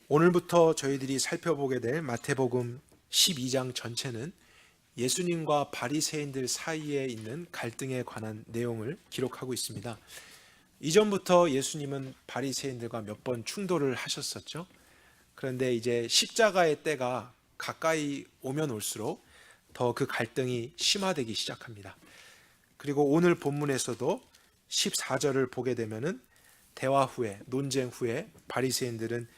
오늘부터 저희들이 살펴보게 될 마태복음 12장 전체는 예수님과 바리새인들 사이에 있는 갈등에 관한 내용을 기록하고 있습니다. 이전부터 예수님은 바리새인들과 몇 번 충돌을 하셨었죠. 그런데 이제 십자가의 때가 가까이 오면 올수록 더 그 갈등이 심화되기 시작합니다. 그리고 오늘 본문에서도 14절을 보게 되면은 대화 후에, 논쟁 후에 바리새인들은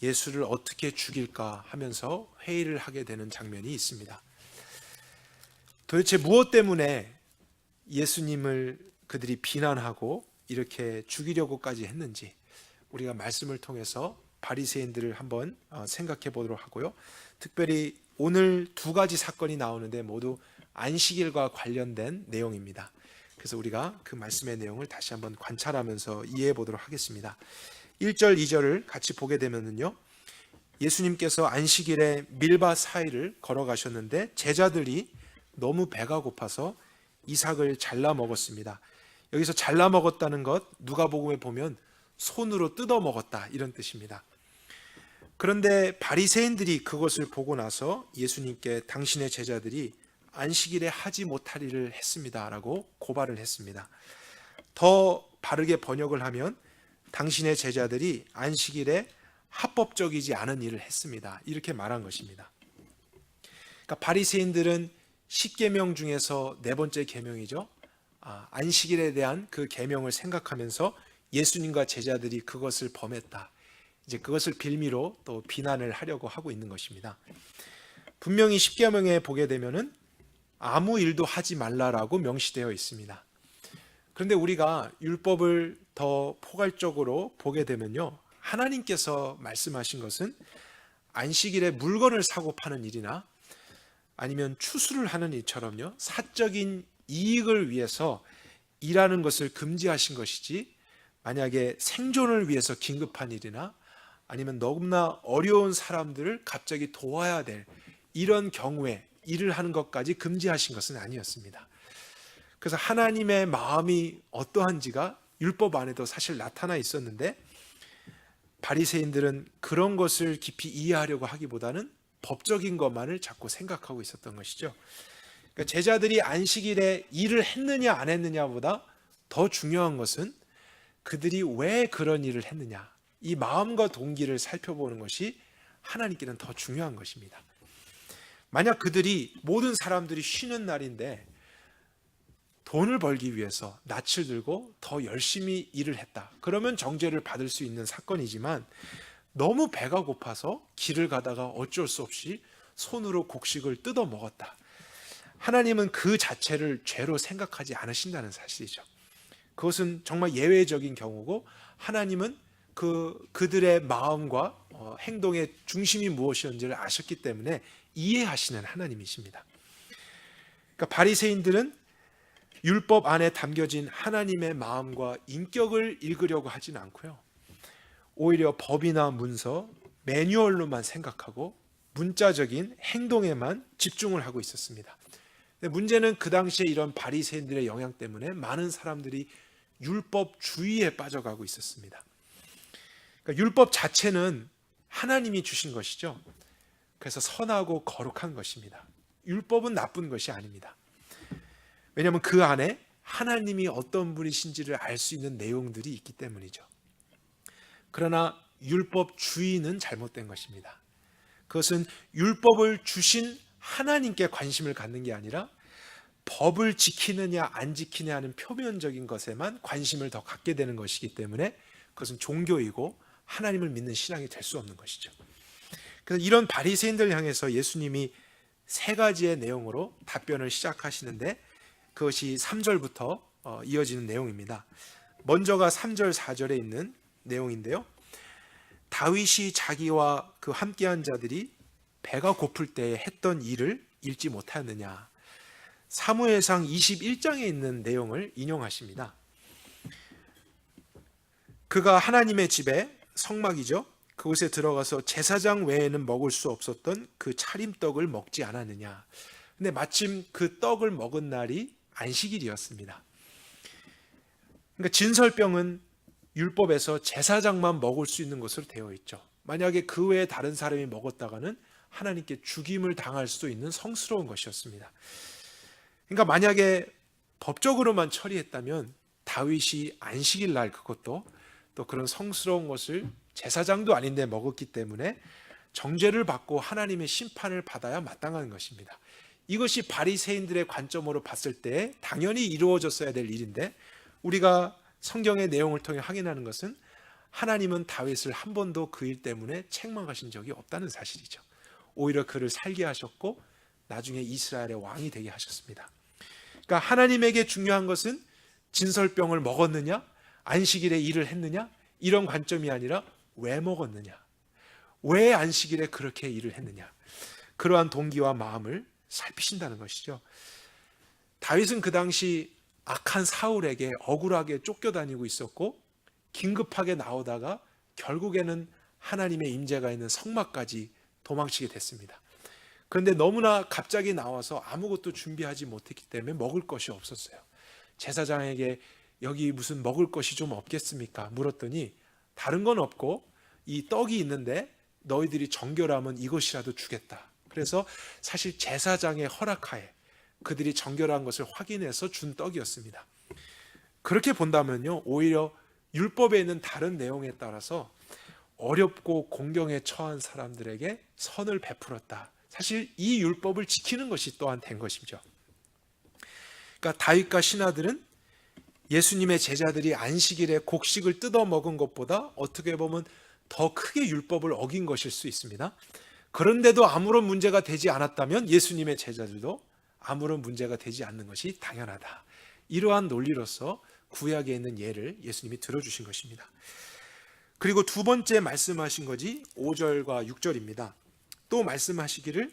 예수를 어떻게 죽일까 하면서 회의를 하게 되는 장면이 있습니다. 도대체 무엇 때문에 예수님을 그들이 비난하고 이렇게 죽이려고까지 했는지 우리가 말씀을 통해서 바리새인들을 한번 생각해 보도록 하고요. 특별히 오늘 두 가지 사건이 나오는데 모두 안식일과 관련된 내용입니다. 그래서 우리가 그 말씀의 내용을 다시 한번 관찰하면서 이해해 보도록 하겠습니다. 1절, 2절을 같이 보게 되면요, 예수님께서 안식일에 밀밭 사이를 걸어가셨는데 제자들이 너무 배가 고파서 이삭을 잘라 먹었습니다. 여기서 잘라 먹었다는 것, 누가복음에 보면 손으로 뜯어 먹었다 이런 뜻입니다. 그런데 바리새인들이 그것을 보고 나서 예수님께 당신의 제자들이 안식일에 하지 못할 일을 했습니다라고 고발을 했습니다. 더 바르게 번역을 하면 당신의 제자들이 안식일에 합법적이지 않은 일을 했습니다. 이렇게 말한 것입니다. 그러니까 바리새인들은 10계명 중에서 네 번째 계명이죠. 안식일에 대한 그 계명을 생각하면서 예수님과 제자들이 그것을 범했다. 이제 그것을 빌미로 또 비난을 하려고 하고 있는 것입니다. 분명히 10계명에 보게 되면은 아무 일도 하지 말라라고 명시되어 있습니다. 그런데 우리가 율법을 더 포괄적으로 보게 되면요, 하나님께서 말씀하신 것은 안식일에 물건을 사고 파는 일이나 아니면 추수를 하는 일처럼요, 사적인 이익을 위해서 일하는 것을 금지하신 것이지, 만약에 생존을 위해서 긴급한 일이나 아니면 너무나 어려운 사람들을 갑자기 도와야 될 이런 경우에 일을 하는 것까지 금지하신 것은 아니었습니다. 그래서 하나님의 마음이 어떠한지가 율법 안에도 사실 나타나 있었는데, 바리새인들은 그런 것을 깊이 이해하려고 하기보다는 법적인 것만을 자꾸 생각하고 있었던 것이죠. 그러니까 제자들이 안식일에 일을 했느냐 안 했느냐보다 더 중요한 것은 그들이 왜 그런 일을 했느냐, 이 마음과 동기를 살펴보는 것이 하나님께는 더 중요한 것입니다. 만약 그들이, 모든 사람들이 쉬는 날인데 돈을 벌기 위해서 낯을 들고 더 열심히 일을 했다, 그러면 정죄를 받을 수 있는 사건이지만, 너무 배가 고파서 길을 가다가 어쩔 수 없이 손으로 곡식을 뜯어 먹었다, 하나님은 그 자체를 죄로 생각하지 않으신다는 사실이죠. 그것은 정말 예외적인 경우고, 하나님은 그들의 마음과 행동의 중심이 무엇이었는지를 아셨기 때문에 이해하시는 하나님이십니다. 그러니까 바리새인들은 율법 안에 담겨진 하나님의 마음과 인격을 읽으려고 하진 않고요, 오히려 법이나 문서, 매뉴얼로만 생각하고 문자적인 행동에만 집중을 하고 있었습니다. 근데 문제는 그 당시에 이런 바리새인들의 영향 때문에 많은 사람들이 율법주의에 빠져가고 있었습니다. 그러니까 율법 자체는 하나님이 주신 것이죠. 그래서 선하고 거룩한 것입니다. 율법은 나쁜 것이 아닙니다. 왜냐하면 그 안에 하나님이 어떤 분이신지를 알 수 있는 내용들이 있기 때문이죠. 그러나 율법주의는 잘못된 것입니다. 그것은 율법을 주신 하나님께 관심을 갖는 게 아니라 법을 지키느냐 안 지키느냐 하는 표면적인 것에만 관심을 더 갖게 되는 것이기 때문에 그것은 종교이고 하나님을 믿는 신앙이 될 수 없는 것이죠. 그래서 이런 바리새인들 향해서 예수님이 세 가지의 내용으로 답변을 시작하시는데, 그것이 3절부터 이어지는 내용입니다. 먼저가 3절, 4절에 있는 내용인데요, 다윗이 자기와 그 함께한 자들이 배가 고플 때에 했던 일을 읽지 못하였느냐, 사무엘상 21장에 있는 내용을 인용하십니다. 그가 하나님의 집에, 성막이죠, 그곳에 들어가서 제사장 외에는 먹을 수 없었던 그 차림떡을 먹지 않았느냐. 근데 마침 그 떡을 먹은 날이 안식일이었습니다. 그러니까 진설병은 율법에서 제사장만 먹을 수 있는 것으로 되어 있죠. 만약에 그 외에 다른 사람이 먹었다가는 하나님께 죽임을 당할 수도 있는 성스러운 것이었습니다. 그러니까 만약에 법적으로만 처리했다면 다윗이 안식일 날 그것도 또 그런 성스러운 것을 제사장도 아닌데 먹었기 때문에 정죄를 받고 하나님의 심판을 받아야 마땅한 것입니다. 이것이 바리새인들의 관점으로 봤을 때 당연히 이루어졌어야 될 일인데 우리가 성경의 내용을 통해 확인하는 것은 하나님은 다윗을 한 번도 그 일 때문에 책망하신 적이 없다는 사실이죠. 오히려 그를 살게 하셨고 나중에 이스라엘의 왕이 되게 하셨습니다. 그러니까 하나님에게 중요한 것은 진설병을 먹었느냐, 안식일에 일을 했느냐, 이런 관점이 아니라 왜 먹었느냐, 왜 안식일에 그렇게 일을 했느냐, 그러한 동기와 마음을 살피신다는 것이죠. 다윗은 그 당시 악한 사울에게 억울하게 쫓겨다니고 있었고 긴급하게 나오다가 결국에는 하나님의 임재가 있는 성막까지 도망치게 됐습니다. 그런데 너무나 갑자기 나와서 아무것도 준비하지 못했기 때문에 먹을 것이 없었어요. 제사장에게 여기 무슨 먹을 것이 좀 없겠습니까? 물었더니 다른 건 없고 이 떡이 있는데 너희들이 정결하면 이것이라도 주겠다. 그래서 사실 제사장의 허락하에 그들이 정결한 것을 확인해서 준 떡이었습니다. 그렇게 본다면요, 오히려 율법에 있는 다른 내용에 따라서 어렵고 공경에 처한 사람들에게 선을 베풀었다. 사실 이 율법을 지키는 것이 또한 된 것이죠. 그러니까 다윗과 신하들은 예수님의 제자들이 안식일에 곡식을 뜯어 먹은 것보다 어떻게 보면 더 크게 율법을 어긴 것일 수 있습니다. 그런데도 아무런 문제가 되지 않았다면 예수님의 제자들도 아무런 문제가 되지 않는 것이 당연하다. 이러한 논리로서 구약에 있는 예를 예수님이 들어주신 것입니다. 그리고 두 번째 말씀하신 것이 5절과 6절입니다. 또 말씀하시기를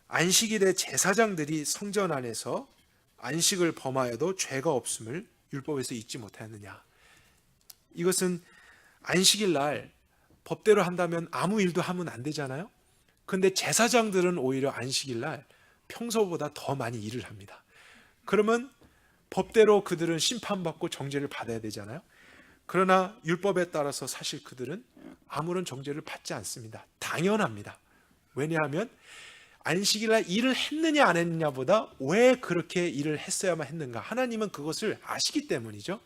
안식일에 제사장들이 성전 안에서 안식을 범하여도 죄가 없음을 율법에서 잊지 못하였느냐. 이것은 안식일 날 법대로 한다면 아무 일도 하면 안 되잖아요. 그런데 제사장들은 오히려 안식일 날 평소보다 더 많이 일을 합니다. 그러면 법대로 그들은 심판받고 정죄를 받아야 되잖아요. 그러나 율법에 따라서 사실 그들은 아무런 정죄를 받지 않습니다. 당연합니다. 왜냐하면 안식일날 일을 했느냐 안 했느냐보다 왜 그렇게 일을 했어야만 했는가, 하나님은 그것을 아시기 때문이죠.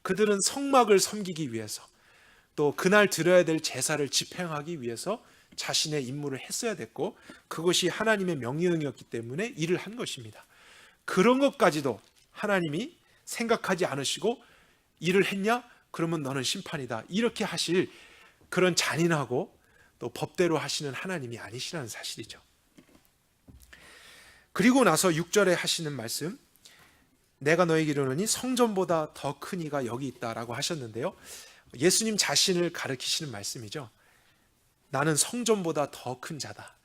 그들은 성막을 섬기기 위해서 또 그날 드려야 될 제사를 집행하기 위해서 자신의 임무를 했어야 됐고 그것이 하나님의 명령이었기 때문에 일을 한 것입니다. 그런 것까지도 하나님이 생각하지 않으시고 일을 했냐? 그러면 너는 심판이다. 이렇게 하실 그런 잔인하고 또 법대로 하시는 하나님이 아니시라는 사실이죠. 그리고 나서 6절에 하시는 말씀, 내가 너에게 이르노니 성전보다 더 큰 이가 여기 있다라고 하셨는데요. 예수님 자신을 가리키시는 말씀이죠. 나는 성전보다 더 큰 자다.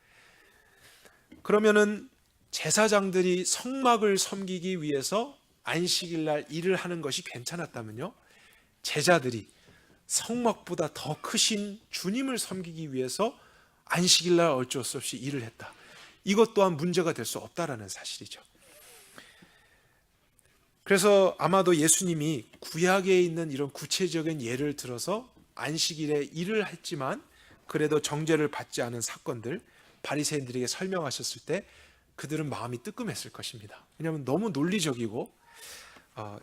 그러면은 제사장들이 성막을 섬기기 위해서 안식일날 일을 하는 것이 괜찮았다면요, 제자들이 성막보다 더 크신 주님을 섬기기 위해서 안식일날 어쩔 수 없이 일을 했다. 이것 또한 문제가 될 수 없다라는 사실이죠. 그래서 아마도 예수님이 구약에 있는 이런 구체적인 예를 들어서 안식일에 일을 했지만 그래도 정죄를 받지 않은 사건들 바리새인들에게 설명하셨을 때 그들은 마음이 뜨끔했을 것입니다. 왜냐하면 너무 논리적이고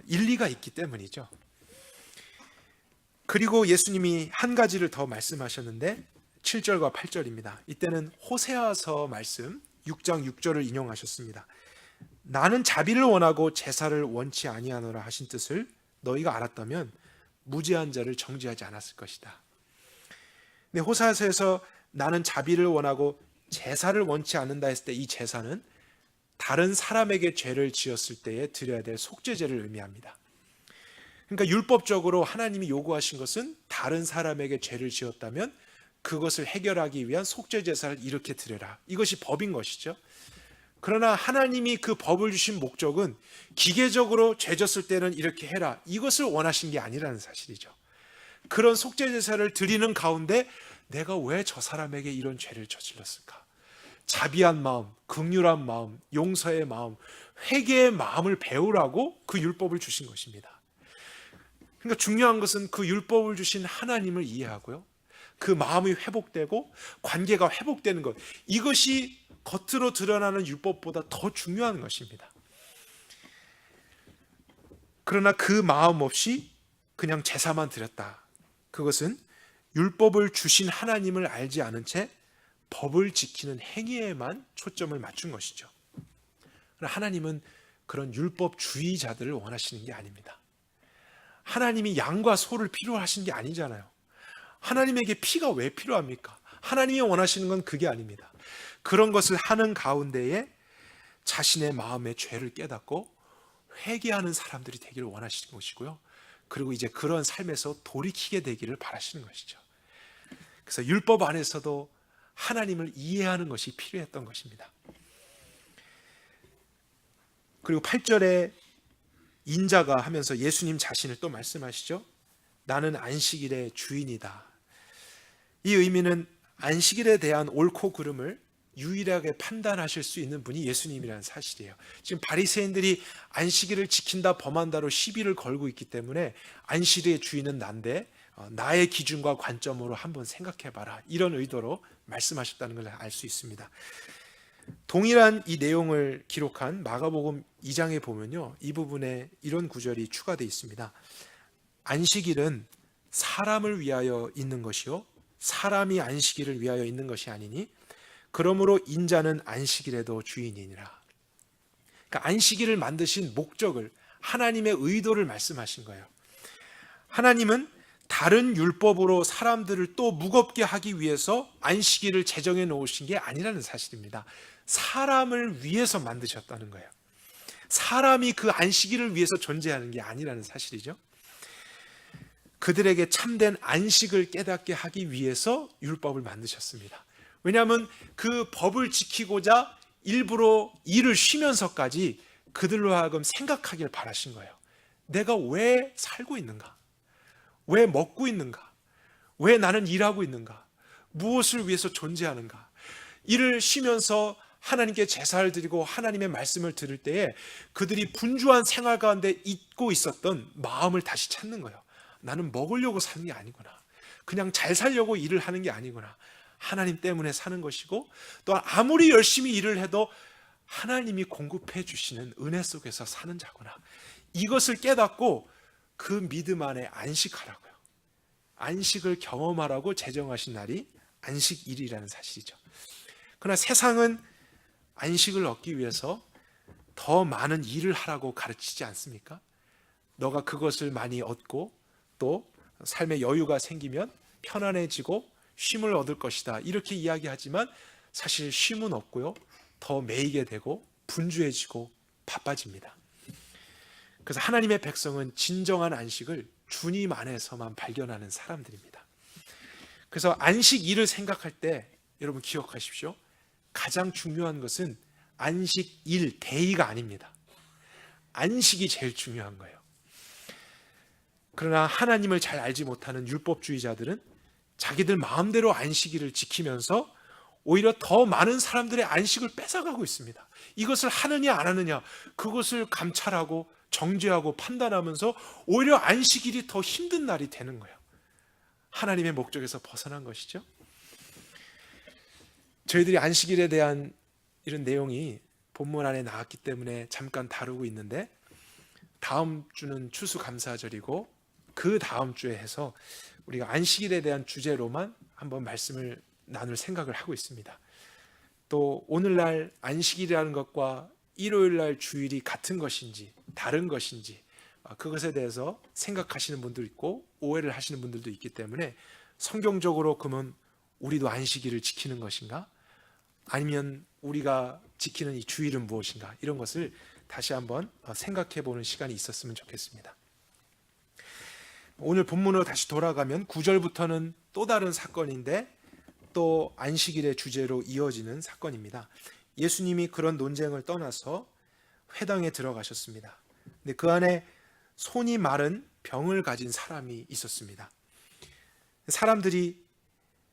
일리가 있기 때문이죠. 그리고 예수님이 한 가지를 더 말씀하셨는데 7절과 8절입니다. 이때는 호세아서 말씀 6장 6절을 인용하셨습니다. 나는 자비를 원하고 제사를 원치 아니하노라 하신 뜻을 너희가 알았다면 무죄한 자를 정죄하지 않았을 것이다. 근데 호세아서에서 나는 자비를 원하고 제사를 원치 않는다 했을 때 이 제사는 다른 사람에게 죄를 지었을 때에 드려야 될 속죄제를 의미합니다. 그러니까 율법적으로 하나님이 요구하신 것은 다른 사람에게 죄를 지었다면 그것을 해결하기 위한 속죄제사를 이렇게 드려라. 이것이 법인 것이죠. 그러나 하나님이 그 법을 주신 목적은 기계적으로 죄 졌을 때는 이렇게 해라, 이것을 원하신 게 아니라는 사실이죠. 그런 속죄제사를 드리는 가운데 내가 왜 저 사람에게 이런 죄를 저질렀을까? 자비한 마음, 긍휼한 마음, 용서의 마음, 회개의 마음을 배우라고 그 율법을 주신 것입니다. 그러니까 중요한 것은 그 율법을 주신 하나님을 이해하고요, 그 마음이 회복되고 관계가 회복되는 것, 이것이 겉으로 드러나는 율법보다 더 중요한 것입니다. 그러나 그 마음 없이 그냥 제사만 드렸다, 그것은 율법을 주신 하나님을 알지 않은 채 법을 지키는 행위에만 초점을 맞춘 것이죠. 그러나 하나님은 그런 율법주의자들을 원하시는 게 아닙니다. 하나님이 양과 소를 필요로 하시는 게 아니잖아요. 하나님에게 피가 왜 필요합니까? 하나님이 원하시는 건 그게 아닙니다. 그런 것을 하는 가운데에 자신의 마음의 죄를 깨닫고 회개하는 사람들이 되기를 원하시는 것이고요. 그리고 이제 그런 삶에서 돌이키게 되기를 바라시는 것이죠. 그래서 율법 안에서도 하나님을 이해하는 것이 필요했던 것입니다. 그리고 8절에 인자가 하면서 예수님 자신을 또 말씀하시죠. 나는 안식일의 주인이다. 이 의미는 안식일에 대한 옳고 그름을 유일하게 판단하실 수 있는 분이 예수님이라는 사실이에요. 지금 바리새인들이 안식일을 지킨다 범한다로 시비를 걸고 있기 때문에 안식일의 주인은 난데 나의 기준과 관점으로 한번 생각해봐라, 이런 의도로 말씀하셨다는 걸 알 수 있습니다. 동일한 이 내용을 기록한 마가복음 2장에 보면요, 이 부분에 이런 구절이 추가되어 있습니다. 안식일은 사람을 위하여 있는 것이요 사람이 안식일을 위하여 있는 것이 아니니 그러므로 인자는 안식일에도 주인이니라. 그러니까 안식일을 만드신 목적을, 하나님의 의도를 말씀하신 거예요. 하나님은 다른 율법으로 사람들을 또 무겁게 하기 위해서 안식일을 제정해 놓으신 게 아니라는 사실입니다. 사람을 위해서 만드셨다는 거예요. 사람이 그 안식일을 위해서 존재하는 게 아니라는 사실이죠. 그들에게 참된 안식을 깨닫게 하기 위해서 율법을 만드셨습니다. 왜냐하면 그 법을 지키고자 일부러 일을 쉬면서까지 그들로 하여금 생각하길 바라신 거예요. 내가 왜 살고 있는가? 왜 먹고 있는가? 왜 나는 일하고 있는가? 무엇을 위해서 존재하는가? 일을 쉬면서 하나님께 제사를 드리고 하나님의 말씀을 들을 때에 그들이 분주한 생활 가운데 잊고 있었던 마음을 다시 찾는 거예요. 나는 먹으려고 사는 게 아니구나. 그냥 잘 살려고 일을 하는 게 아니구나. 하나님 때문에 사는 것이고, 또 아무리 열심히 일을 해도 하나님이 공급해 주시는 은혜 속에서 사는 자구나. 이것을 깨닫고 그 믿음 안에 안식하라고요. 안식을 경험하라고 제정하신 날이 안식일이라는 사실이죠. 그러나 세상은 안식을 얻기 위해서 더 많은 일을 하라고 가르치지 않습니까? 너가 그것을 많이 얻고 또 삶의 여유가 생기면 편안해지고 쉼을 얻을 것이다, 이렇게 이야기하지만 사실 쉼은 없고요, 더 매이게 되고 분주해지고 바빠집니다. 그래서 하나님의 백성은 진정한 안식을 주님 안에서만 발견하는 사람들입니다. 그래서 안식일을 생각할 때 여러분 기억하십시오. 가장 중요한 것은 안식일 데이가 아닙니다. 안식이 제일 중요한 거예요. 그러나 하나님을 잘 알지 못하는 율법주의자들은 자기들 마음대로 안식일을 지키면서 오히려 더 많은 사람들의 안식을 뺏어가고 있습니다. 이것을 하느냐 안 하느냐, 그것을 감찰하고 정죄하고 판단하면서 오히려 안식일이 더 힘든 날이 되는 거예요. 하나님의 목적에서 벗어난 것이죠. 저희들이 안식일에 대한 이런 내용이 본문 안에 나왔기 때문에 잠깐 다루고 있는데, 다음 주는 추수감사절이고 그 다음 주에 해서 우리가 안식일에 대한 주제로만 한번 말씀을 나눌 생각을 하고 있습니다. 또 오늘날 안식일이라는 것과 일요일날 주일이 같은 것인지 다른 것인지 그것에 대해서 생각하시는 분도 있고 오해를 하시는 분들도 있기 때문에, 성경적으로 그러면 우리도 안식일을 지키는 것인가? 아니면 우리가 지키는 이 주일은 무엇인가? 이런 것을 다시 한번 생각해 보는 시간이 있었으면 좋겠습니다. 오늘 본문으로 다시 돌아가면 9절부터는 또 다른 사건인데 또 안식일의 주제로 이어지는 사건입니다. 예수님이 그런 논쟁을 떠나서 회당에 들어가셨습니다. 근데 그 안에 손이 마른 병을 가진 사람이 있었습니다. 사람들이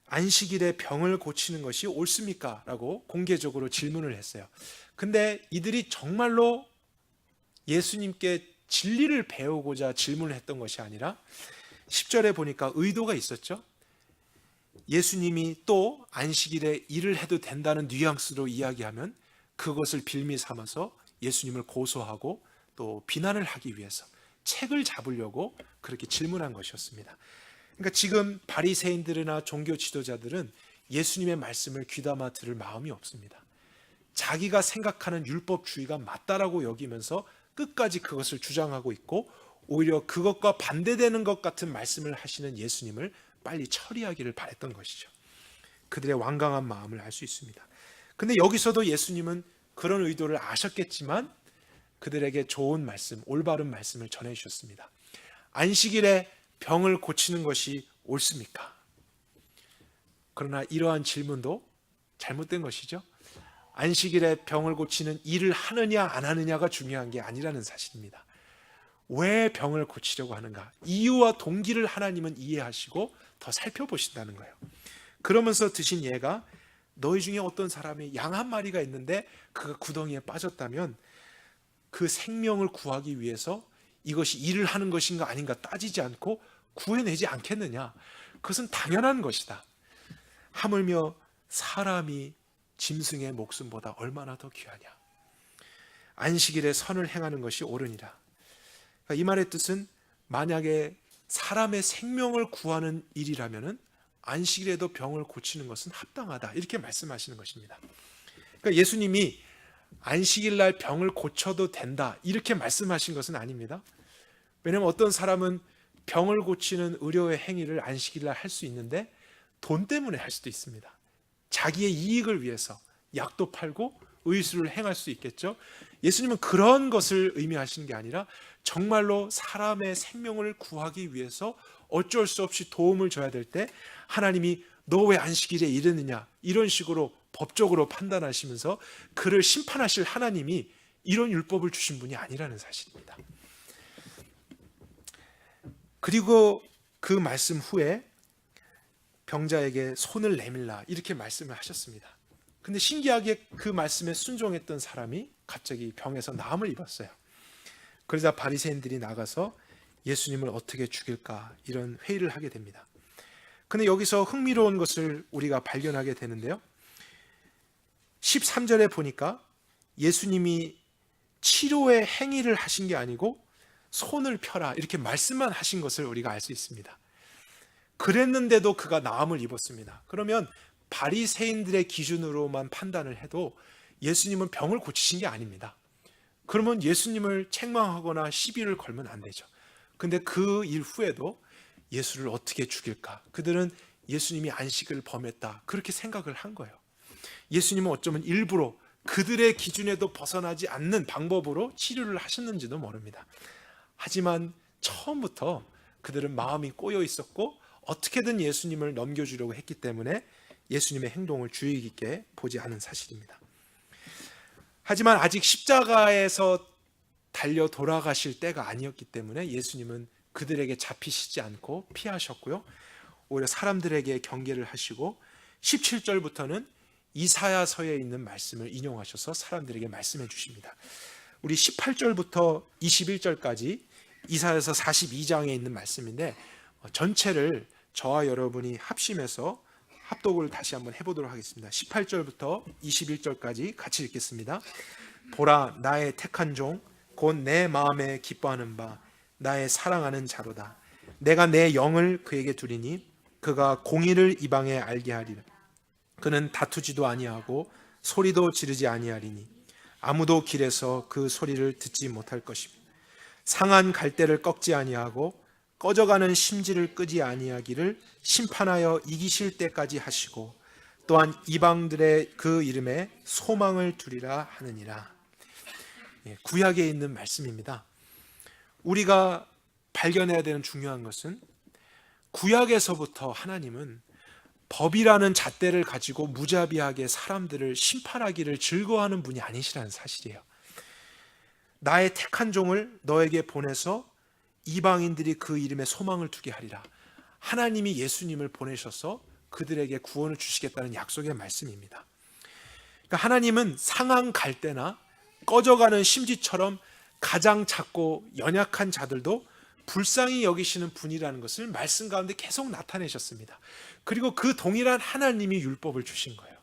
안식일에 병을 고치는 것이 옳습니까? 라고 공개적으로 질문을 했어요. 근데 이들이 정말로 예수님께 진리를 배우고자 질문을 했던 것이 아니라 10절에 보니까 의도가 있었죠. 예수님이 또 안식일에 일을 해도 된다는 뉘앙스로 이야기하면 그것을 빌미 삼아서 예수님을 고소하고 또 비난을 하기 위해서 책을 잡으려고 그렇게 질문한 것이었습니다. 그러니까 지금 바리새인들이나 종교 지도자들은 예수님의 말씀을 귀담아 들을 마음이 없습니다. 자기가 생각하는 율법주의가 맞다라고 여기면서 끝까지 그것을 주장하고 있고, 오히려 그것과 반대되는 것 같은 말씀을 하시는 예수님을 빨리 처리하기를 바랬던 것이죠. 그들의 완강한 마음을 알 수 있습니다. 근데 여기서도 예수님은 그런 의도를 아셨겠지만 그들에게 좋은 말씀, 올바른 말씀을 전해주셨습니다. 안식일에 병을 고치는 것이 옳습니까? 그러나 이러한 질문도 잘못된 것이죠. 안식일에 병을 고치는 일을 하느냐 안 하느냐가 중요한 게 아니라는 사실입니다. 왜 병을 고치려고 하는가? 이유와 동기를 하나님은 이해하시고 더 살펴보신다는 거예요. 그러면서 드신 예가, 너희 중에 어떤 사람이 양 한 마리가 있는데 그가 구덩이에 빠졌다면 그 생명을 구하기 위해서 이것이 일을 하는 것인가 아닌가 따지지 않고 구해내지 않겠느냐? 그것은 당연한 것이다. 하물며 사람이 짐승의 목숨보다 얼마나 더 귀하냐? 안식일에 선을 행하는 것이 옳으니라. 그러니까 이 말의 뜻은, 만약에 사람의 생명을 구하는 일이라면 안식일에도 병을 고치는 것은 합당하다, 이렇게 말씀하시는 것입니다. 그러니까 예수님이 안식일 날 병을 고쳐도 된다 이렇게 말씀하신 것은 아닙니다. 왜냐하면 어떤 사람은 병을 고치는 의료의 행위를 안식일 날 할 수 있는데 돈 때문에 할 수도 있습니다. 자기의 이익을 위해서 약도 팔고 의술을 행할 수 있겠죠. 예수님은 그런 것을 의미하시는 게 아니라 정말로 사람의 생명을 구하기 위해서 어쩔 수 없이 도움을 줘야 될 때 하나님이 너 왜 안식일에 이르느냐 이런 식으로 법적으로 판단하시면서 그를 심판하실 하나님이 이런 율법을 주신 분이 아니라는 사실입니다. 그리고 그 말씀 후에 병자에게 손을 내밀라 이렇게 말씀을 하셨습니다. 근데 신기하게 그 말씀에 순종했던 사람이 갑자기 병에서 나음을 입었어요. 그러자 바리새인들이 나가서 예수님을 어떻게 죽일까 이런 회의를 하게 됩니다. 근데 여기서 흥미로운 것을 우리가 발견하게 되는데요. 13절에 보니까 예수님이 치료의 행위를 하신 게 아니고 손을 펴라 이렇게 말씀만 하신 것을 우리가 알 수 있습니다. 그랬는데도 그가 나음을 입었습니다. 그러면 바리새인들의 기준으로만 판단을 해도 예수님은 병을 고치신 게 아닙니다. 그러면 예수님을 책망하거나 시비를 걸면 안 되죠. 근데 그 일 후에도 예수를 어떻게 죽일까? 그들은 예수님이 안식을 범했다 그렇게 생각을 한 거예요. 예수님은 어쩌면 일부러 그들의 기준에도 벗어나지 않는 방법으로 치료를 하셨는지도 모릅니다. 하지만 처음부터 그들은 마음이 꼬여 있었고 어떻게든 예수님을 넘겨주려고 했기 때문에 예수님의 행동을 주의 깊게 보지 않은 사실입니다. 하지만 아직 십자가에서 달려 돌아가실 때가 아니었기 때문에 예수님은 그들에게 잡히시지 않고 피하셨고요. 오히려 사람들에게 경계를 하시고 17절부터는 이사야서에 있는 말씀을 인용하셔서 사람들에게 말씀해 주십니다. 우리 18절부터 21절까지 이사야서 42장에 있는 말씀인데 전체를 저와 여러분이 합심해서 합독을 다시 한번 해보도록 하겠습니다. 18절부터 21절까지 같이 읽겠습니다. 보라, 나의 택한 종 곧 내 마음에 기뻐하는 바 나의 사랑하는 자로다. 내가 내 영을 그에게 두리니 그가 공의를 이방에 알게 하리라. 그는 다투지도 아니하고 소리도 지르지 아니하리니 아무도 길에서 그 소리를 듣지 못할 것이며 상한 갈대를 꺾지 아니하고 꺼져가는 심지를 끄지 아니하기를 심판하여 이기실 때까지 하시고 또한 이방들의 그 이름에 소망을 두리라 하느니라. 구약에 있는 말씀입니다. 우리가 발견해야 되는 중요한 것은 구약에서부터 하나님은 법이라는 잣대를 가지고 무자비하게 사람들을 심판하기를 즐거워하는 분이 아니시라는 사실이에요. 나의 택한 종을 너에게 보내서 이방인들이 그 이름에 소망을 두게 하리라. 하나님이 예수님을 보내셔서 그들에게 구원을 주시겠다는 약속의 말씀입니다. 그러니까 하나님은 상한 갈대나 꺼져가는 심지처럼 가장 작고 연약한 자들도 불쌍히 여기시는 분이라는 것을 말씀 가운데 계속 나타내셨습니다. 그리고 그 동일한 하나님이 율법을 주신 거예요.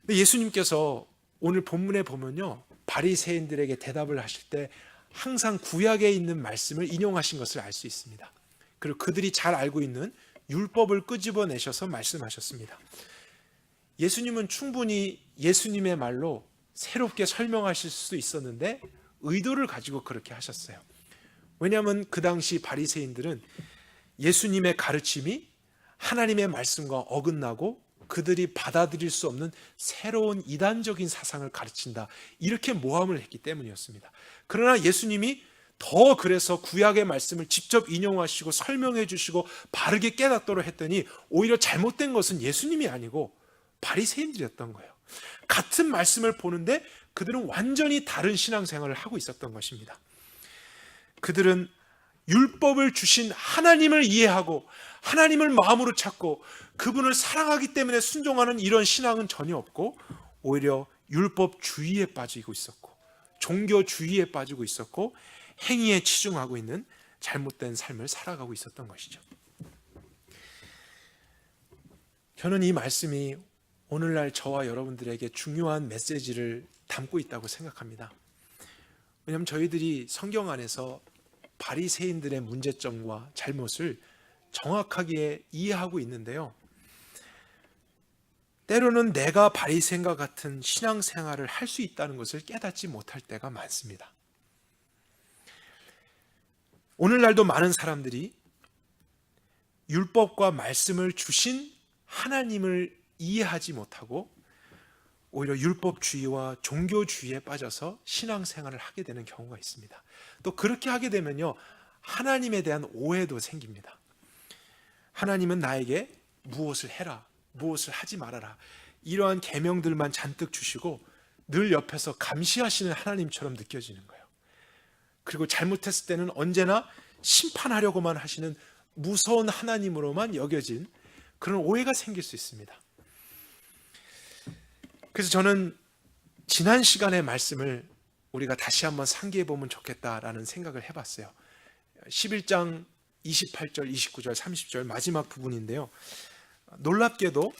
근데 예수님께서 오늘 본문에 보면요, 바리새인들에게 대답을 하실 때 항상 구약에 있는 말씀을 인용하신 것을 알 수 있습니다. 그리고 그들이 잘 알고 있는 율법을 끄집어내셔서 말씀하셨습니다. 예수님은 충분히 예수님의 말로 새롭게 설명하실 수도 있었는데 의도를 가지고 그렇게 하셨어요. 왜냐하면 그 당시 바리새인들은 예수님의 가르침이 하나님의 말씀과 어긋나고 그들이 받아들일 수 없는 새로운 이단적인 사상을 가르친다, 이렇게 모함을 했기 때문이었습니다. 그러나 예수님이 더 그래서 구약의 말씀을 직접 인용하시고 설명해 주시고 바르게 깨닫도록 했더니 오히려 잘못된 것은 예수님이 아니고 바리새인들이었던 거예요. 같은 말씀을 보는데 그들은 완전히 다른 신앙생활을 하고 있었던 것입니다. 그들은 율법을 주신 하나님을 이해하고 하나님을 마음으로 찾고 그분을 사랑하기 때문에 순종하는 이런 신앙은 전혀 없고 오히려 율법주의에 빠지고 있었고 종교주의에 빠지고 있었고 행위에 치중하고 있는 잘못된 삶을 살아가고 있었던 것이죠. 저는 이 말씀이 오늘날 저와 여러분들에게 중요한 메시지를 담고 있다고 생각합니다. 왜냐하면 저희들이 성경 안에서 바리새인들의 문제점과 잘못을 정확하게 이해하고 있는데요, 때로는 내가 바리새인과 같은 신앙생활을 할 수 있다는 것을 깨닫지 못할 때가 많습니다. 오늘날도 많은 사람들이 율법과 말씀을 주신 하나님을 이해하지 못하고 오히려 율법주의와 종교주의에 빠져서 신앙생활을 하게 되는 경우가 있습니다. 또 그렇게 하게 되면요, 하나님에 대한 오해도 생깁니다. 하나님은 나에게 무엇을 해라, 무엇을 하지 말아라, 이러한 계명들만 잔뜩 주시고 늘 옆에서 감시하시는 하나님처럼 느껴지는 거예요. 그리고 잘못했을 때는 언제나 심판하려고만 하시는 무서운 하나님으로만 여겨진 그런 오해가 생길 수 있습니다. 그래서 저는 지난 시간의 말씀을 우리가 다시 한번 상기해 보면 좋겠다라는 생각을 해봤어요. 11장 28절, 29절, 30절 마지막 부분인데요, 놀랍게도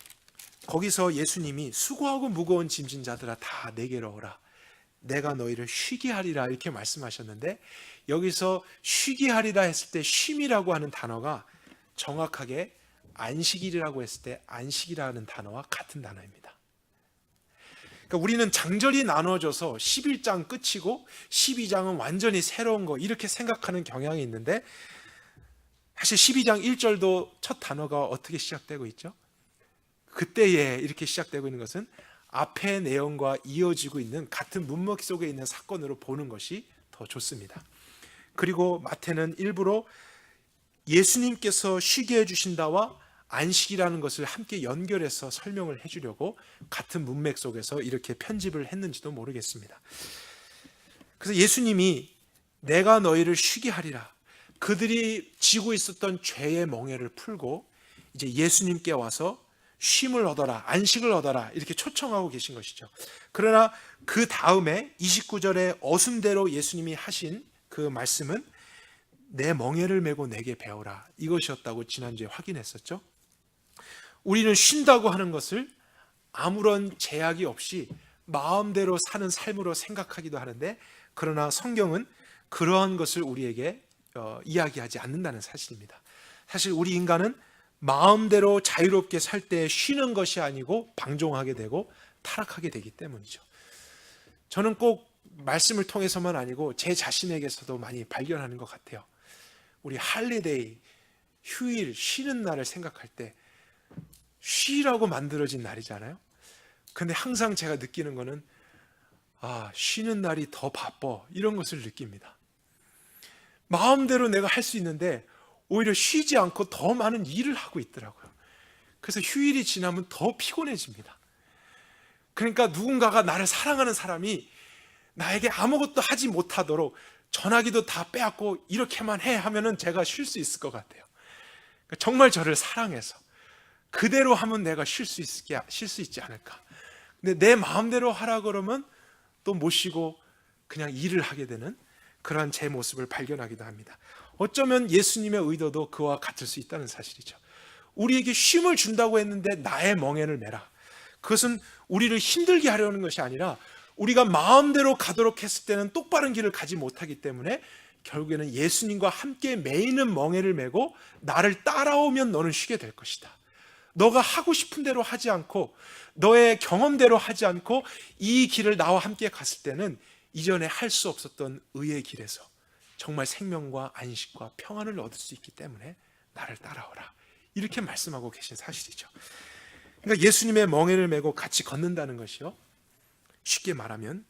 거기서 예수님이 수고하고 무거운 짐진 자들아 다 내게로 오라, 내가 너희를 쉬게 하리라, 이렇게 말씀하셨는데 여기서 쉬게 하리라 했을 때 쉼이라고 하는 단어가 정확하게 안식일이라고 했을 때 안식이라는 단어와 같은 단어입니다. 그러니까 우리는 장절이 나눠져서 11장 끝이고 12장은 완전히 새로운 거, 이렇게 생각하는 경향이 있는데 사실 12장 1절도 첫 단어가 어떻게 시작되고 있죠? 그때에 이렇게 시작되고 있는 것은 앞의 내용과 이어지고 있는 같은 문맥 속에 있는 사건으로 보는 것이 더 좋습니다. 그리고 마태는 일부러 예수님께서 쉬게 해주신다와 안식이라는 것을 함께 연결해서 설명을 해주려고 같은 문맥 속에서 이렇게 편집을 했는지도 모르겠습니다. 그래서 예수님이 내가 너희를 쉬게 하리라, 그들이 지고 있었던 죄의 멍에를 풀고 이제 예수님께 와서 쉼을 얻어라, 안식을 얻어라, 이렇게 초청하고 계신 것이죠. 그러나 그 다음에 29절에 어순대로 예수님이 하신 그 말씀은 내 멍에를 메고 내게 배우라, 이것이었다고 지난주에 확인했었죠. 우리는 쉰다고 하는 것을 아무런 제약이 없이 마음대로 사는 삶으로 생각하기도 하는데, 그러나 성경은 그러한 것을 우리에게 이야기하지 않는다는 사실입니다. 사실 우리 인간은 마음대로 자유롭게 살 때 쉬는 것이 아니고 방종하게 되고 타락하게 되기 때문이죠. 저는 꼭 말씀을 통해서만 아니고 제 자신에게서도 많이 발견하는 것 같아요. 우리 할리데이, 휴일, 쉬는 날을 생각할 때 쉬라고 만들어진 날이잖아요. 근데 항상 제가 느끼는 거는 쉬는 날이 더 바빠, 이런 것을 느낍니다. 마음대로 내가 할 수 있는데 오히려 쉬지 않고 더 많은 일을 하고 있더라고요. 그래서 휴일이 지나면 더 피곤해집니다. 그러니까 누군가가 나를 사랑하는 사람이 나에게 아무것도 하지 못하도록 전화기도 다 빼앗고 이렇게만 해 하면은 제가 쉴 수 있을 것 같아요. 그러니까 정말 저를 사랑해서 그대로 하면 내가 쉴 수 있지 않을까. 근데 내 마음대로 하라 그러면 또 못 쉬고 그냥 일을 하게 되는 그러한 제 모습을 발견하기도 합니다. 어쩌면 예수님의 의도도 그와 같을 수 있다는 사실이죠. 우리에게 쉼을 준다고 했는데 나의 멍에를 매라. 그것은 우리를 힘들게 하려는 것이 아니라 우리가 마음대로 가도록 했을 때는 똑바른 길을 가지 못하기 때문에 결국에는 예수님과 함께 매이는 멍에를 메고 나를 따라오면 너는 쉬게 될 것이다. 너가 하고 싶은 대로 하지 않고 너의 경험대로 하지 않고 이 길을 나와 함께 갔을 때는 이전에 할 수 없었던 의의 길에서 정말 생명과 안식과 평안을 얻을 수 있기 때문에 나를 따라오라. 이렇게 말씀하고 계신 사실이죠. 그러니까 예수님의 멍에를 메고 같이 걷는다는 것이요, 쉽게 말하면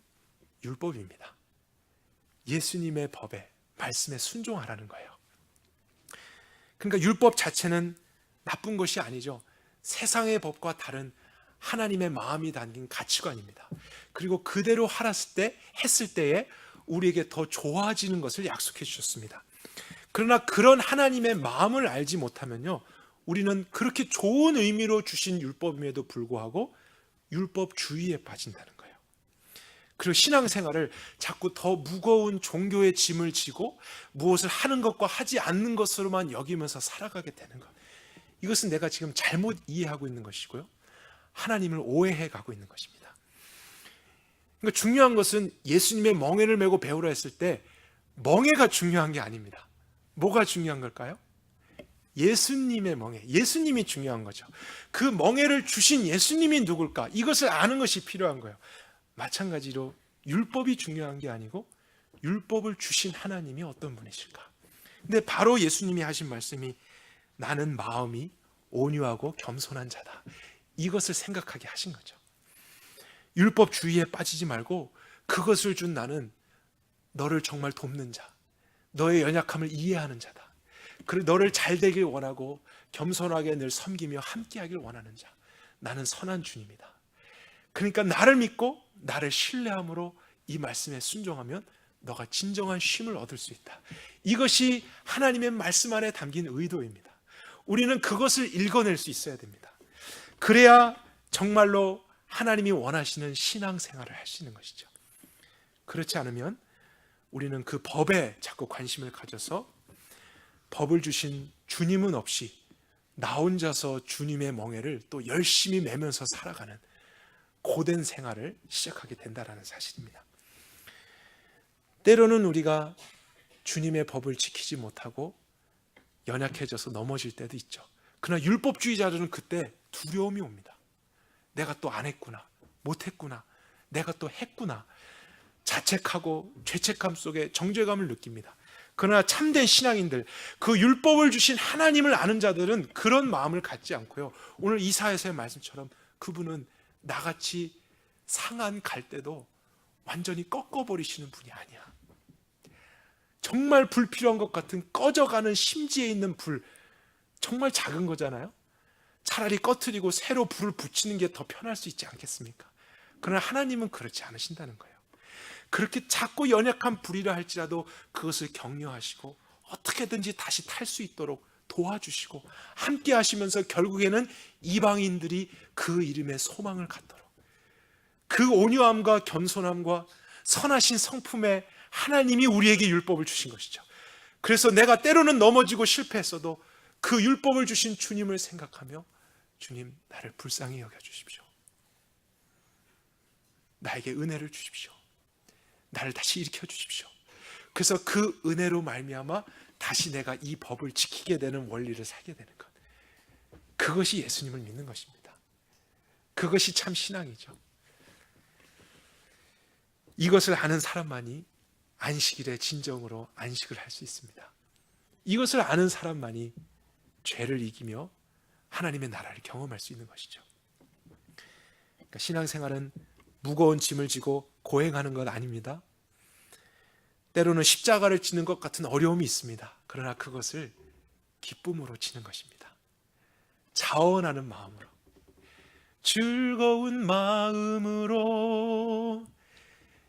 율법입니다. 예수님의 법에, 말씀에 순종하라는 거예요. 그러니까 율법 자체는 나쁜 것이 아니죠. 세상의 법과 다른 하나님의 마음이 담긴 가치관입니다. 그리고 그대로 했을 때에 우리에게 더 좋아지는 것을 약속해 주셨습니다. 그러나 그런 하나님의 마음을 알지 못하면요, 우리는 그렇게 좋은 의미로 주신 율법임에도 불구하고 율법주의에 빠진다는 거예요. 그리고 신앙생활을 자꾸 더 무거운 종교의 짐을 지고 무엇을 하는 것과 하지 않는 것으로만 여기면서 살아가게 되는 것, 이것은 내가 지금 잘못 이해하고 있는 것이고요, 하나님을 오해해 가고 있는 것입니다. 그러니까 중요한 것은 예수님의 멍에를 메고 배우라 했을 때 멍에가 중요한 게 아닙니다. 뭐가 중요한 걸까요? 예수님의 멍에, 예수님이 중요한 거죠. 그 멍에를 주신 예수님이 누굴까? 이것을 아는 것이 필요한 거예요. 마찬가지로 율법이 중요한 게 아니고 율법을 주신 하나님이 어떤 분이실까? 근데 바로 예수님이 하신 말씀이 나는 마음이 온유하고 겸손한 자다. 이것을 생각하게 하신 거죠. 율법주의에 빠지지 말고 그것을 준 나는 너를 정말 돕는 자, 너의 연약함을 이해하는 자다. 그리고 너를 잘 되길 원하고 겸손하게 늘 섬기며 함께하길 원하는 자, 나는 선한 주님이다. 그러니까 나를 믿고 나를 신뢰함으로 이 말씀에 순종하면 너가 진정한 쉼을 얻을 수 있다. 이것이 하나님의 말씀 안에 담긴 의도입니다. 우리는 그것을 읽어낼 수 있어야 됩니다. 그래야 정말로 하나님이 원하시는 신앙생활을 할 수 있는 것이죠. 그렇지 않으면 우리는 그 법에 자꾸 관심을 가져서 법을 주신 주님은 없이 나 혼자서 주님의 멍에를 또 열심히 매면서 살아가는 고된 생활을 시작하게 된다는 사실입니다. 때로는 우리가 주님의 법을 지키지 못하고 연약해져서 넘어질 때도 있죠. 그러나 율법주의자들은 그때 두려움이 옵니다. 내가 또 안 했구나, 못했구나, 내가 또 했구나, 자책하고 죄책감 속에 정죄감을 느낍니다. 그러나 참된 신앙인들, 그 율법을 주신 하나님을 아는 자들은 그런 마음을 갖지 않고요, 오늘 이사야서의 말씀처럼 그분은 나같이 상한 갈대도 완전히 꺾어버리시는 분이 아니야. 정말 불필요한 것 같은 꺼져가는 심지에 있는 불, 정말 작은 거잖아요. 차라리 꺼트리고 새로 불을 붙이는 게 더 편할 수 있지 않겠습니까? 그러나 하나님은 그렇지 않으신다는 거예요. 그렇게 작고 연약한 불이라 할지라도 그것을 격려하시고 어떻게든지 다시 탈 수 있도록 도와주시고 함께 하시면서 결국에는 이방인들이 그 이름에 소망을 갖도록, 그 온유함과 겸손함과 선하신 성품에 하나님이 우리에게 율법을 주신 것이죠. 그래서 내가 때로는 넘어지고 실패했어도 그 율법을 주신 주님을 생각하며, 주님, 나를 불쌍히 여겨주십시오. 나에게 은혜를 주십시오. 나를 다시 일으켜 주십시오. 그래서 그 은혜로 말미암아 다시 내가 이 법을 지키게 되는 원리를 살게 되는 것, 그것이 예수님을 믿는 것입니다. 그것이 참 신앙이죠. 이것을 아는 사람만이 안식일에 진정으로 안식을 할 수 있습니다. 이것을 아는 사람만이 죄를 이기며 하나님의 나라를 경험할 수 있는 것이죠. 그러니까 신앙생활은 무거운 짐을 지고 고행하는 것 아닙니다. 때로는 십자가를 지는 것 같은 어려움이 있습니다. 그러나 그것을 기쁨으로 지는 것입니다. 자원하는 마음으로, 즐거운 마음으로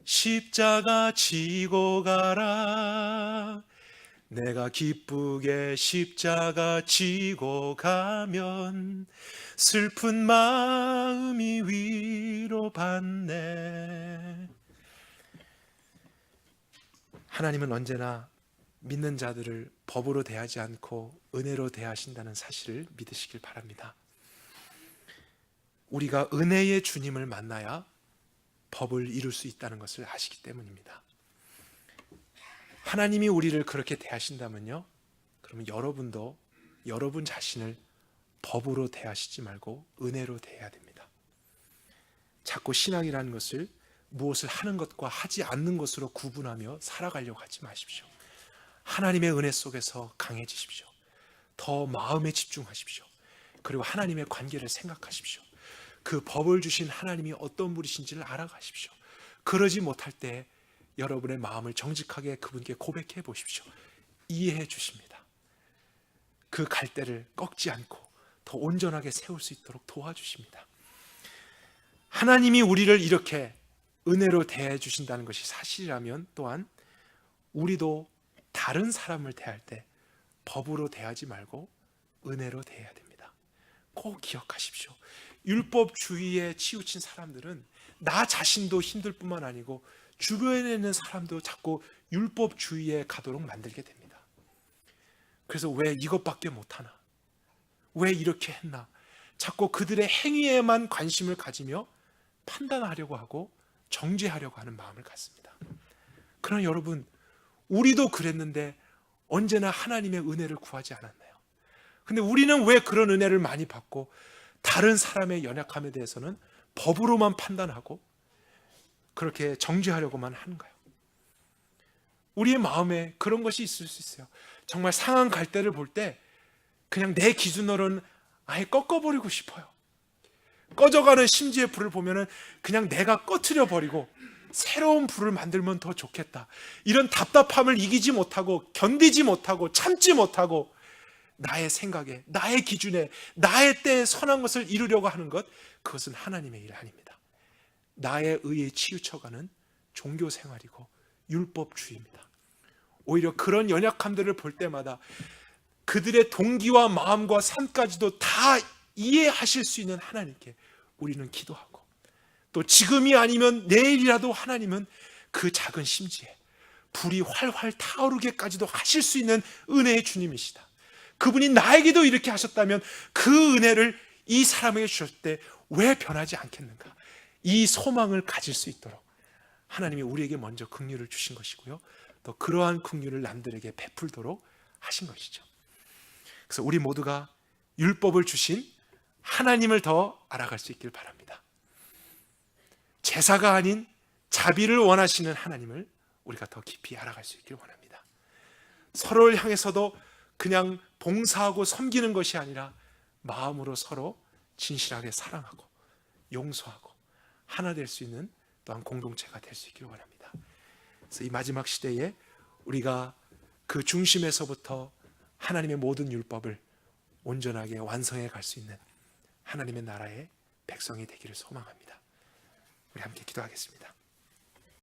십자가 지고 가라. 내가 기쁘게 십자가 지고 가면 슬픈 마음이 위로받네. 하나님은 언제나 믿는 자들을 법으로 대하지 않고 은혜로 대하신다는 사실을 믿으시길 바랍니다. 우리가 은혜의 주님을 만나야 법을 이룰 수 있다는 것을 아시기 때문입니다. 하나님이 우리를 그렇게 대하신다면요, 그러면 여러분도 여러분 자신을 법으로 대하시지 말고 은혜로 대해야 됩니다. 자꾸 신앙이라는 것을 무엇을 하는 것과 하지 않는 것으로 구분하며 살아가려고 하지 마십시오. 하나님의 은혜 속에서 강해지십시오. 더 마음에 집중하십시오. 그리고 하나님의 관계를 생각하십시오. 그 법을 주신 하나님이 어떤 분이신지를 알아가십시오. 그러지 못할 때 여러분의 마음을 정직하게 그분께 고백해 보십시오. 이해해 주십니다. 그 갈대를 꺾지 않고 더 온전하게 세울 수 있도록 도와주십니다. 하나님이 우리를 이렇게 은혜로 대해 주신다는 것이 사실이라면 또한 우리도 다른 사람을 대할 때 법으로 대하지 말고 은혜로 대해야 됩니다. 꼭 기억하십시오. 율법주의에 치우친 사람들은 나 자신도 힘들 뿐만 아니고 주변에 있는 사람도 자꾸 율법주의에 가도록 만들게 됩니다. 그래서 왜 이것밖에 못하나? 왜 이렇게 했나? 자꾸 그들의 행위에만 관심을 가지며 판단하려고 하고 정죄하려고 하는 마음을 갖습니다. 그러나 여러분, 우리도 그랬는데 언제나 하나님의 은혜를 구하지 않았나요? 근데 우리는 왜 그런 은혜를 많이 받고 다른 사람의 연약함에 대해서는 법으로만 판단하고 그렇게 정죄하려고만 하는가요? 우리의 마음에 그런 것이 있을 수 있어요. 정말 상한 갈대를 볼 때 그냥 내 기준으로는 아예 꺾어버리고 싶어요. 꺼져가는 심지의 불을 보면은 그냥 내가 꺼트려 버리고 새로운 불을 만들면 더 좋겠다. 이런 답답함을 이기지 못하고 견디지 못하고 참지 못하고 나의 생각에, 나의 기준에, 나의 때에 선한 것을 이루려고 하는 것, 그것은 하나님의 일 아닙니다. 나의 의에 치우쳐가는 종교 생활이고 율법주의입니다. 오히려 그런 연약함들을 볼 때마다 그들의 동기와 마음과 삶까지도 다 이해하실 수 있는 하나님께 우리는 기도하고, 또 지금이 아니면 내일이라도 하나님은 그 작은 심지에 불이 활활 타오르게까지도 하실 수 있는 은혜의 주님이시다. 그분이 나에게도 이렇게 하셨다면 그 은혜를 이 사람에게 주셨을 때 왜 변하지 않겠는가? 이 소망을 가질 수 있도록 하나님이 우리에게 먼저 긍휼을 주신 것이고요, 또 그러한 긍휼을 남들에게 베풀도록 하신 것이죠. 그래서 우리 모두가 율법을 주신 하나님을 더 알아갈 수 있길 바랍니다. 제사가 아닌 자비를 원하시는 하나님을 우리가 더 깊이 알아갈 수 있길 원합니다. 서로를 향해서도 그냥 봉사하고 섬기는 것이 아니라 마음으로 서로 진실하게 사랑하고 용서하고 하나 될 수 있는 또한 공동체가 될 수 있길 원합니다. 그래서 이 마지막 시대에 우리가 그 중심에서부터 하나님의 모든 율법을 온전하게 완성해 갈 수 있는 하나님의 나라의 백성이 되기를 소망합니다. 우리 함께 기도하겠습니다.